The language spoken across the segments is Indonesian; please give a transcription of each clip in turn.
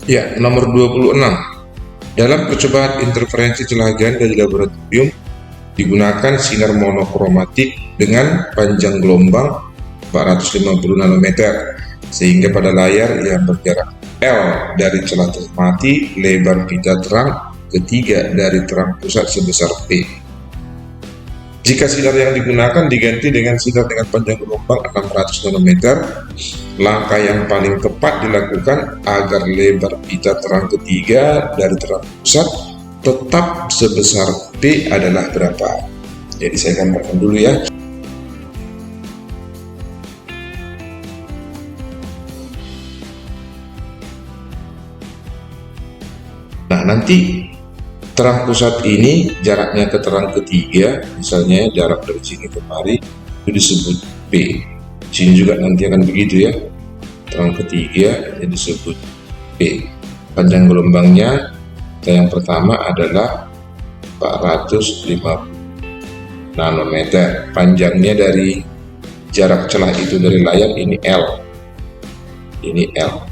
Ya, nomor 26. Dalam percobaan interferensi celah ganda di laboratorium, digunakan sinar monokromatik dengan panjang gelombang 450 nanometer, sehingga pada layar yang berjarak L dari celah teramati, lebar pita terang ketiga dari terang pusat sebesar P. Jika sinar yang digunakan diganti dengan sinar dengan panjang gelombang 600 nanometer, langkah yang paling tepat dilakukan agar lebar pita terang ketiga dari terang pusat tetap sebesar P adalah berapa. Jadi saya gambarkan dulu ya. Nah, nanti terang pusat ini jaraknya ke terang ketiga, misalnya jarak dari sini ke mari, itu disebut P. Sini juga nanti akan begitu ya. Terang ketiga ini disebut P. Panjang gelombangnya yang pertama adalah 450 nanometer. Panjangnya dari jarak celah itu dari layar ini L. Ini L.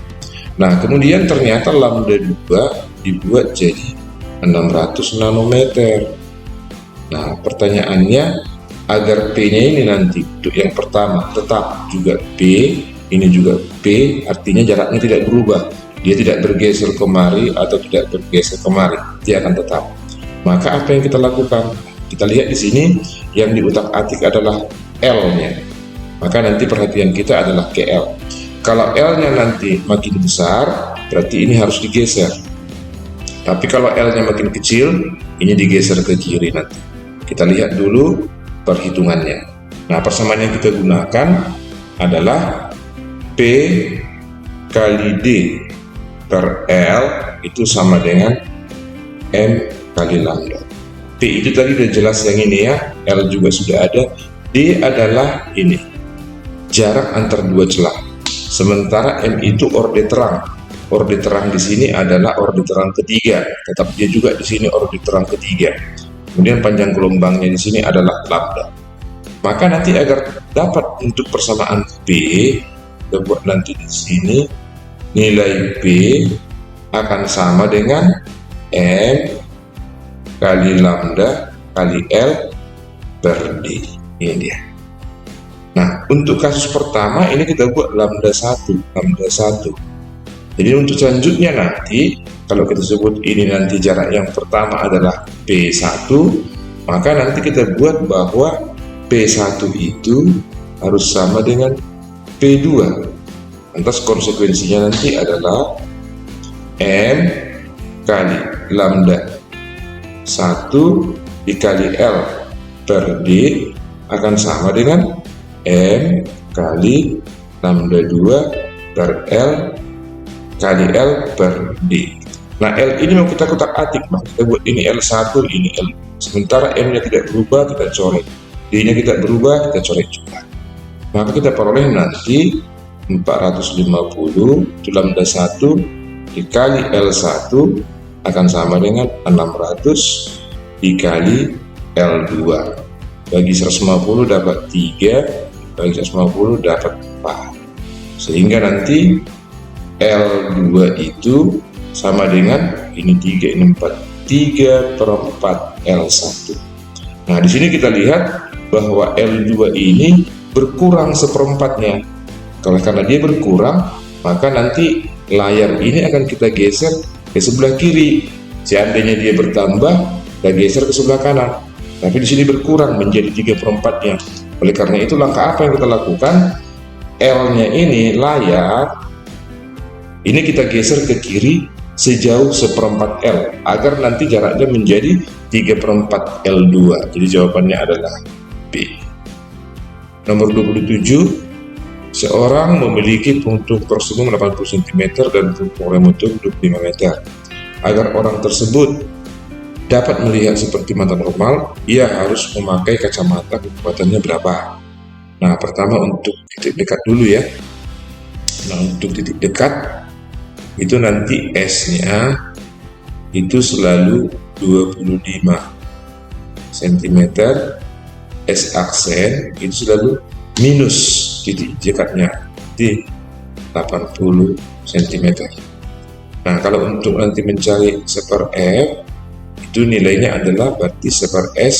Nah, kemudian ternyata lambda 2 dibuat jadi 600 nanometer. Nah, pertanyaannya, agar P-nya ini nanti untuk yang pertama tetap juga P, ini juga P, artinya jaraknya tidak berubah. Dia tidak bergeser kemari atau tidak bergeser kemari, dia akan tetap. Maka apa yang kita lakukan? Kita lihat di sini yang diutak-atik adalah L-nya. Maka nanti perhatian kita adalah ke L. Kalau L-nya nanti makin besar, berarti ini harus digeser. Tapi kalau L-nya makin kecil, ini digeser ke kiri nanti. Kita lihat dulu perhitungannya. Nah, persamaan yang kita gunakan adalah P kali D per L itu sama dengan M kali lambda. P itu tadi udah jelas yang ini ya, L juga sudah ada. D adalah ini, jarak antar dua celah. Sementara M itu orde terang. Orde terang di sini adalah orde terang ketiga, tetap dia juga di sini orde terang ketiga. Kemudian panjang gelombangnya di sini adalah lambda. Maka nanti agar dapat untuk persamaan P, kita buat nanti di sini nilai P akan sama dengan M kali lambda kali L per D. Ini dia. Nah, untuk kasus pertama ini kita buat lambda 1. Jadi untuk selanjutnya nanti, kalau kita sebut ini nanti jarak yang pertama adalah P1, maka nanti kita buat bahwa P1 itu harus sama dengan P2. Lantas konsekuensinya nanti adalah M kali lambda 1 dikali L per D akan sama dengan M kali lambda 2 per L kali L per D. Nah, L ini mau kita kotak-atik, kita buat ini L1, ini L. Sementara M-nya tidak berubah, kita coret. D-nya tidak berubah, kita coret juga. Maka kita peroleh nanti 450 itu lambda 1 dikali L1 akan sama dengan 600 dikali L2. Bagi 150 dapat 3, bagi 150 dapat 4. Sehingga nanti L2 itu sama dengan ini 3, ini 4, 3 per 4 L1. Nah, di sini kita lihat bahwa L2 ini berkurang seperempatnya. Karena dia berkurang, maka nanti layar ini akan kita geser ke sebelah kiri. Seandainya dia bertambah, kita geser ke sebelah kanan. Tapi di sini berkurang menjadi 3 per 4-nya. Oleh karena itu, langkah apa yang kita lakukan? L-nya ini layar ini kita geser ke kiri sejauh seperempat L agar nanti jaraknya menjadi 3 per 4 L2. Jadi jawabannya adalah B. Nomor 27, seorang memiliki puntung proximum 80 cm dan puntung remotum 25 meter. Agar orang tersebut dapat melihat seperti mata normal, ia harus memakai kacamata kekuatannya berapa? Nah, pertama untuk titik dekat dulu ya. Nah, untuk titik dekat itu nanti S-nya itu selalu 25 cm, S aksen itu selalu minus titik dekatnya di 80 cm. Nah, kalau untuk nanti mencari C per F, itu nilainya adalah berarti C per S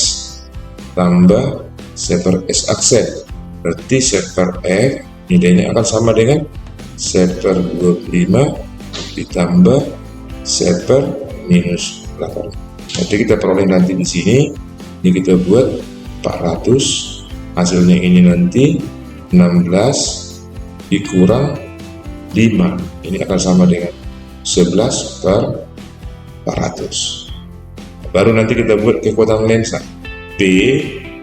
tambah C per S aksen. Berarti C per F nilainya akan sama dengan C per 25 ditambah C per minus 8. Nanti kita peroleh nanti di sini, ini kita buat 400, hasilnya ini nanti 16 dikurang 5, ini akan sama dengan 11 per 400. Baru nanti kita buat kekuatan lensa. P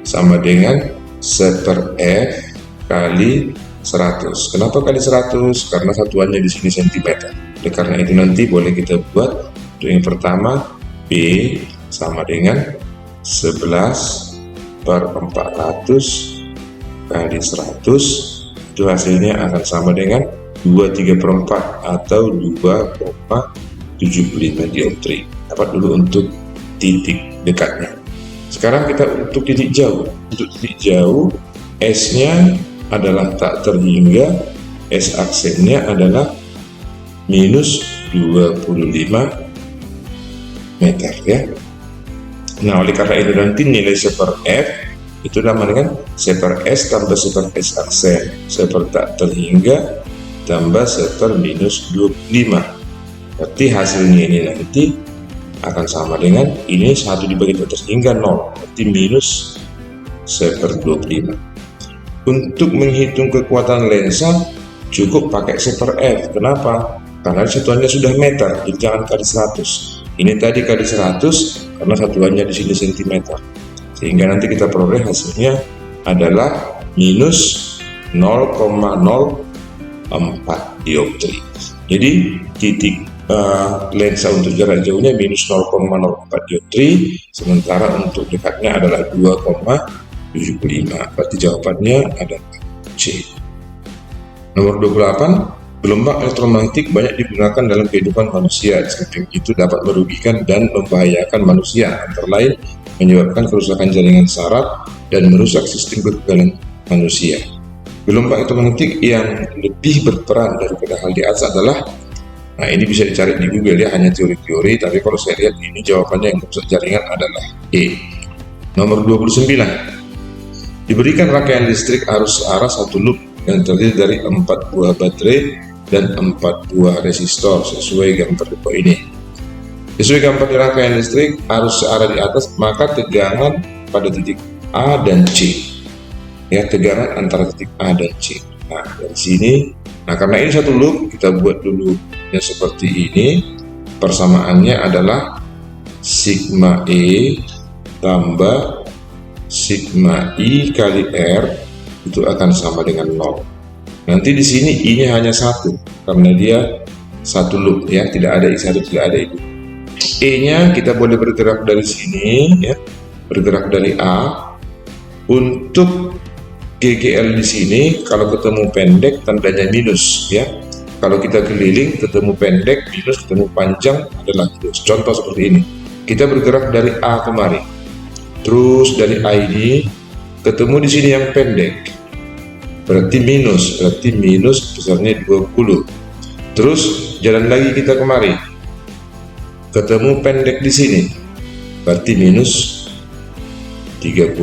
sama dengan C per F kali 100. Kenapa kali 100? Karena satuannya di sini cm. Oleh karena itu nanti boleh kita buat untuk yang pertama P sama dengan 11 per 400 kali 100, itu hasilnya akan sama dengan 23/4 atau 2,75 dioptri. Dapat dulu untuk titik dekatnya. Sekarang kita untuk titik jauh. Untuk titik jauh, S-nya adalah tak terhingga, S aksennya adalah minus 25 meter ya. Nah, oleh karena itu nanti nilai C per F itu sama dengan C per S tambah C per S aksen, C per tak terhingga tambah C per minus 25. Berarti hasilnya ini nanti akan sama dengan ini 1 dibagi 2 terhingga 0, berarti minus C per 25. Untuk menghitung kekuatan lensa cukup pakai C per F. Kenapa? Karena satuannya sudah meter, jadi jangan kali 100. Ini tadi kali 100 karena satuannya di sini cm. Sehingga nanti kita peroleh hasilnya adalah minus 0,04 dioptri. Jadi titik lensa untuk jarak jauhnya minus 0,04 dioptri, sementara untuk dekatnya adalah 2,75. Berarti jawabannya adalah C. Nomor 28. Gelombang elektromagnetik banyak digunakan dalam kehidupan manusia. Samping itu dapat merugikan dan membahayakan manusia, antara lain menyebabkan kerusakan jaringan saraf dan merusak sistem kekebalan manusia. Gelombang elektromagnetik yang lebih berperan daripada hal di atas adalah, nah ini bisa dicari di Google ya, hanya teori-teori, tapi kalau saya lihat ini jawabannya yang merusak jaringan adalah E. Nomor 29. Diberikan rangkaian listrik arus searah satu loop yang terdiri dari 4 buah baterai dan 4 buah resistor sesuai gambar di bawah ini. Sesuai gambar di rangkaian listrik arus searah di atas, maka tegangan pada titik A dan C. Ya, tegangan antara titik A dan C. Nah, dari sini, nah karena ini satu loop, kita buat dulu ya seperti ini. Persamaannya adalah sigma E tambah sigma I kali R itu akan sama dengan 0. Nanti di sini I-nya hanya 1 karena dia satu loop ya, tidak ada I1, tidak ada I2. E-nya kita boleh bergerak dari sini ya, bergerak dari A. Untuk GGL di sini kalau ketemu pendek tandanya minus ya. Kalau kita keliling ketemu pendek minus, ketemu panjang adalah plus. Contoh seperti ini. Kita bergerak dari A kemari. Terus dari A ini ketemu di sini yang pendek. Berarti minus besarnya 20. Terus jalan lagi kita kemari. Ketemu pendek di sini. Berarti minus 30.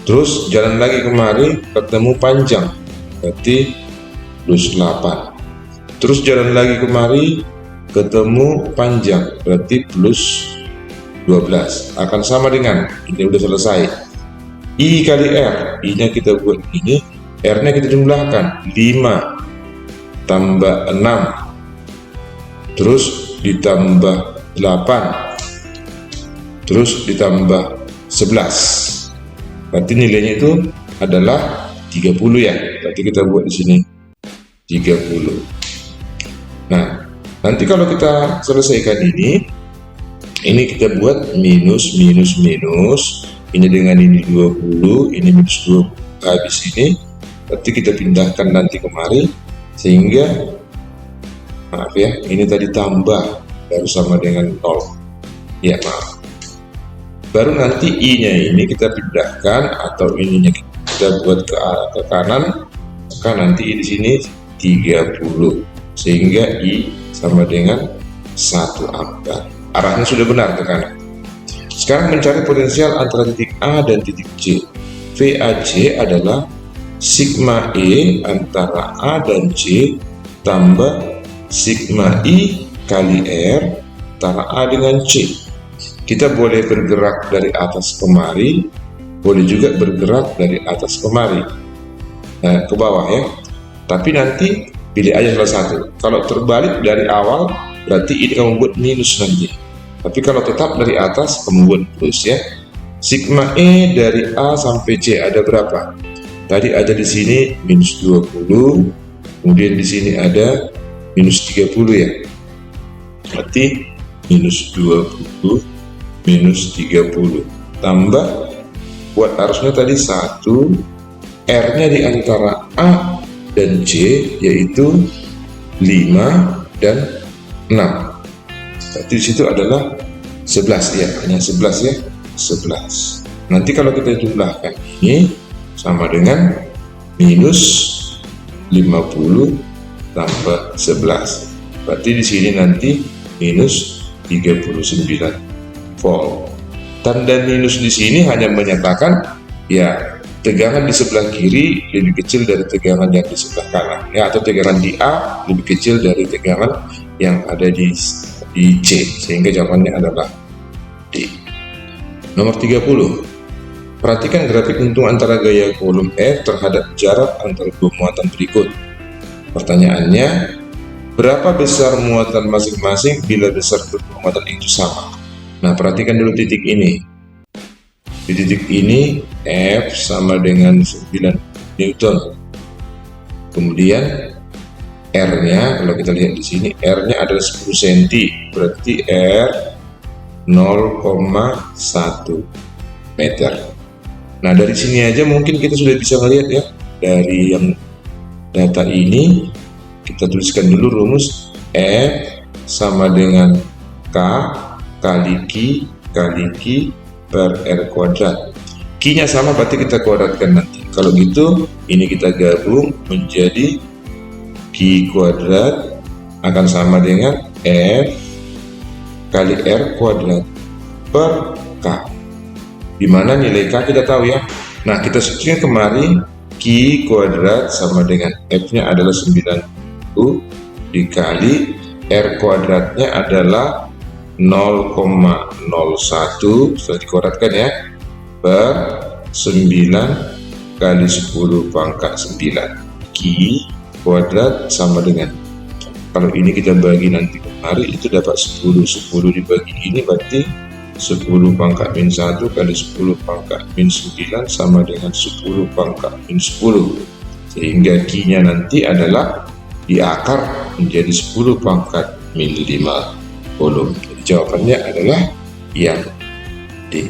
Terus jalan lagi kemari, ketemu panjang. Berarti plus 8. Terus jalan lagi kemari, ketemu panjang. Berarti plus 12. Akan sama dengan ini udah selesai. I kali R, I-nya kita buat ini, R-nya kita jumlahkan 5 tambah 6, terus ditambah 8, terus ditambah 11. Berarti nilainya itu adalah 30 ya. Berarti kita buat di sini 30. Nah, nanti kalau kita selesaikan ini kita buat minus minus minus. Ini dengan ini 20, ini minus 20 habis ini, berarti kita pindahkan nanti kemari, sehingga maaf ya, ini tadi tambah baru sama dengan 0 ya, maaf. Baru nanti I-nya ini kita pindahkan atau ininya kita buat ke arah ke kanan, maka nanti di sini 30, sehingga I sama dengan 1 ampere. Arahnya sudah benar tekanan. Sekarang mencari potensial antara titik A dan titik C. VAC adalah sigma E antara A dan C tambah sigma I kali R antara A dengan C. Kita boleh bergerak dari atas kemari, boleh juga bergerak dari atas kemari, ke bawah ya. Tapi nanti pilih aja salah satu. Kalau terbalik dari awal, berarti ini kamu buat minus nanti. Tapi kalau tetap dari atas, kamu buat plus ya. Sigma E dari A sampai C ada berapa? Tadi ada di sini minus 20, kemudian di sini ada minus 30 ya. Berarti minus 20 minus 30 tambah buat arusnya tadi 1, R-nya di antara A dan C yaitu 5 dan 6. Berarti di situ adalah 11 ya, hanya 11 ya, 11. Nanti kalau kita jumlahkan ini sama dengan minus 50 tambah 11. Berarti di sini nanti minus 39 volt. Tanda minus di sini hanya menyatakan ya tegangan di sebelah kiri lebih kecil dari tegangan yang di sebelah kanan ya, atau tegangan di A lebih kecil dari tegangan yang ada di C, sehingga jawabannya adalah D. Nomor 30. Perhatikan grafik untung antara gaya kolom F terhadap jarak antara dua muatan berikut. Pertanyaannya, berapa besar muatan masing-masing bila besar kedua muatan itu sama? Nah, perhatikan dulu titik ini. Di titik ini F sama dengan 9 Newton. Kemudian R-nya, kalau kita lihat di sini, R-nya adalah 10 cm, berarti R 0,1 meter. Nah, dari sini aja mungkin kita sudah bisa melihat ya, dari yang data ini, kita tuliskan dulu rumus F sama dengan K kali Q per R kuadrat. Q-nya sama, berarti kita kuadratkan nanti. Kalau gitu, ini kita gabung menjadi Q kuadrat akan sama dengan F kali R kuadrat per K, dimana nilai K kita tahu ya. Nah, kita substitusikan kemari, Q kuadrat sama dengan F-nya adalah 90 dikali R kuadratnya adalah 0,01, sudah dikuadratkan ya, per 9 kali 10 pangkat 9. Q kuadrat sama dengan, kalau ini kita bagi nanti kemari itu dapat 10 dibagi ini berarti 10 pangkat min 1 kali 10 pangkat min 9 sama dengan 10 pangkat min 10, sehingga Q-nya nanti adalah diakar menjadi 10 pangkat min 5 kolom. Jadi jawabannya adalah yang D.